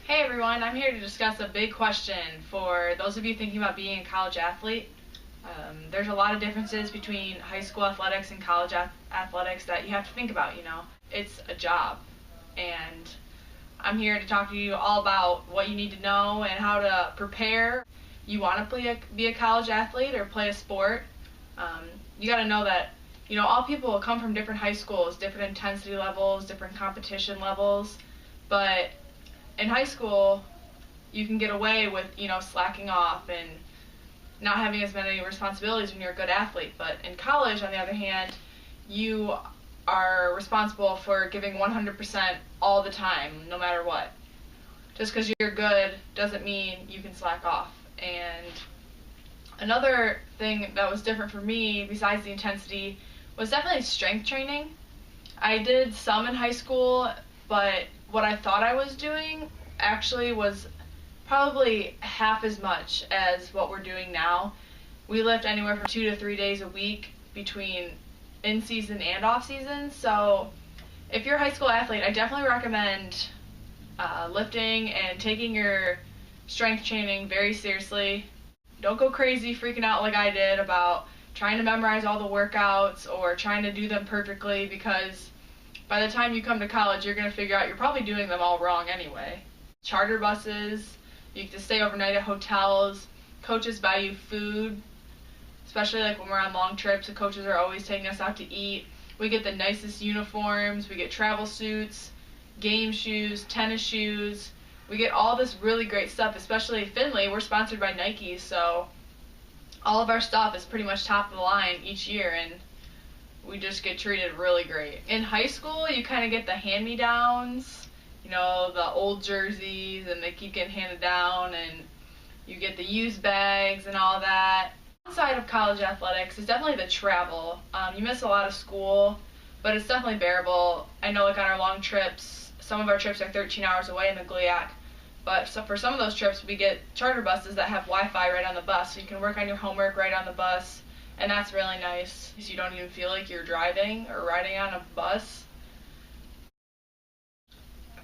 Hey everyone, I'm here to discuss a big question for those of you thinking about being a college athlete. There's a lot of differences between high school athletics and college athletics that you have to think about, It's a job, and I'm here to talk to you all about what you need to know and how to prepare. You want to be a college athlete or play a sport, you got to know that, all people will come from different high schools, different intensity levels, different competition levels, but in high school, you can get away with, slacking off and not having as many responsibilities when you're a good athlete. But in college, on the other hand, you are responsible for giving 100% all the time, no matter what. Just because you're good doesn't mean you can slack off. And another thing that was different for me, besides the intensity, was definitely strength training. I did some in high school, but what I thought I was doing actually was probably half as much as what we're doing now. We lift anywhere from 2 to 3 days a week between in-season and off-season, so if you're a high school athlete, I definitely recommend lifting and taking your strength training very seriously. Don't go crazy freaking out like I did about trying to memorize all the workouts or trying to do them perfectly, because by the time you come to college, you're going to figure out you're probably doing them all wrong anyway. Charter buses, you get to stay overnight at hotels, coaches buy you food, especially like when we're on long trips, the coaches are always taking us out to eat. We get the nicest uniforms, we get travel suits, game shoes, tennis shoes. We get all this really great stuff, especially Findlay. We're sponsored by Nike, so all of our stuff is pretty much top of the line each year, and we just get treated really great. In high school, you kind of get the hand-me-downs, the old jerseys, and they keep getting handed down, and you get the used bags and all that. Outside of college athletics is definitely the travel. You miss a lot of school, but it's definitely bearable. I know, like on our long trips, some of our trips are 13 hours away in the GLIAC, but for some of those trips, we get charter buses that have Wi-Fi right on the bus, so you can work on your homework right on the bus. And that's really nice, because you don't even feel like you're driving or riding on a bus.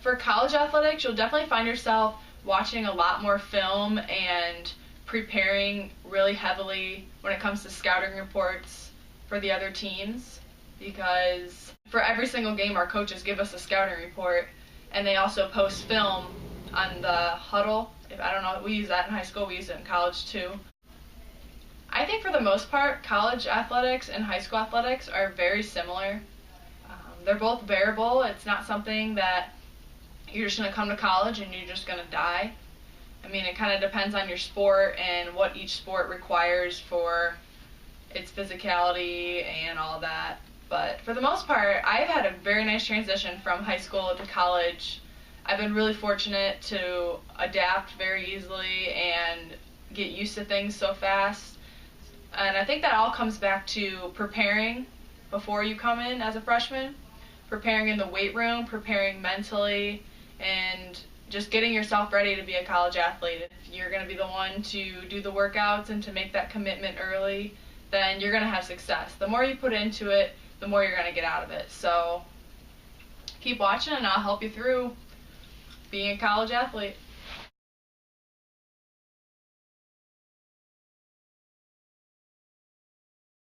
For college athletics, you'll definitely find yourself watching a lot more film and preparing really heavily when it comes to scouting reports for the other teams, because for every single game our coaches give us a scouting report, and they also post film on the huddle. I don't know, we use that in high school, we use it in college too. I think for the most part, college athletics and high school athletics are very similar. They're both bearable. It's not something that you're just going to come to college and you're just going to die. I mean, it kind of depends on your sport and what each sport requires for its physicality and all that. But for the most part, I've had a very nice transition from high school to college. I've been really fortunate to adapt very easily and get used to things so fast. And I think that all comes back to preparing before you come in as a freshman, preparing in the weight room, preparing mentally, and just getting yourself ready to be a college athlete. If you're going to be the one to do the workouts and to make that commitment early, then you're going to have success. The more you put into it, the more you're going to get out of it. So keep watching and I'll help you through being a college athlete.